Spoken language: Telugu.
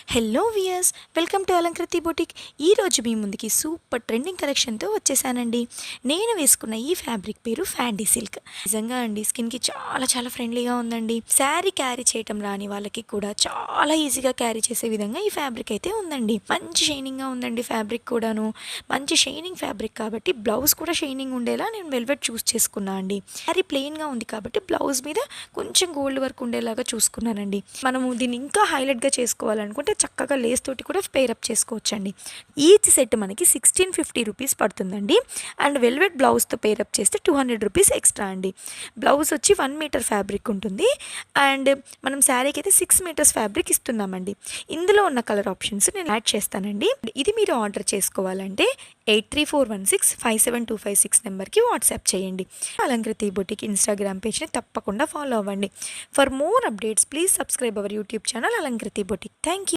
Hello viewers, welcome to Alankriti boutique. ఈరోజు మీ ముందుకి సూపర్ ట్రెండింగ్ కలెక్షన్తో వచ్చేసానండి. నేను వేసుకున్న ఈ ఫ్యాబ్రిక్ పేరు ఫ్యాండీ సిల్క్. నిజంగా అండి, స్కిన్కి చాలా చాలా ఫ్రెండ్లీగా ఉందండి. శారీ క్యారీ చేయటం రాని వాళ్ళకి కూడా చాలా ఈజీగా క్యారీ చేసే విధంగా ఈ ఫ్యాబ్రిక్ అయితే ఉందండి. మంచి షైనింగ్గా ఉందండి ఫ్యాబ్రిక్ కూడాను. మంచి షైనింగ్ ఫ్యాబ్రిక్ కాబట్టి బ్లౌజ్ కూడా షైనింగ్ ఉండేలా నేను వెల్వెట్ చూస్ చేసుకున్నా అండి. శారీ ప్లెయిన్గా ఉంది కాబట్టి బ్లౌజ్ మీద కొంచెం గోల్డ్ వర్క్ ఉండేలాగా చూసుకున్నానండి. మనము దీన్ని ఇంకా హైలైట్గా చేసుకోవాలనుకుంటే చక్కగా లేస్ తోటి కూడా పేరప్ చేసుకోవచ్చండి. ఈచ్ సెట్ మనకి 1650 రూపీస్ పడుతుందండి. అండ్ వెల్వెట్ బ్లౌజ్తో పేరప్ చేస్తే 200 రూపీస్ ఎక్స్ట్రా అండి. బ్లౌజ్ వచ్చి 1 మీటర్ ఫ్యాబ్రిక్ ఉంటుంది. అండ్ మనం శారీకి అయితే 6 మీటర్స్ ఫ్యాబ్రిక్ ఇస్తున్నామండి. ఇందులో ఉన్న కలర్ ఆప్షన్స్ నేను యాడ్ చేస్తానండి. ఇది మీరు ఆర్డర్ చేసుకోవాలంటే 8341657256 నెంబర్కి వాట్సాప్ చేయండి. అలంకృతి బొటిక్ ఇన్స్టాగ్రామ్ పేజ్ని తప్పకుండా ఫాలో అవ్వండి. For more updates please subscribe our YouTube channel Alankriti boutique. Thank you.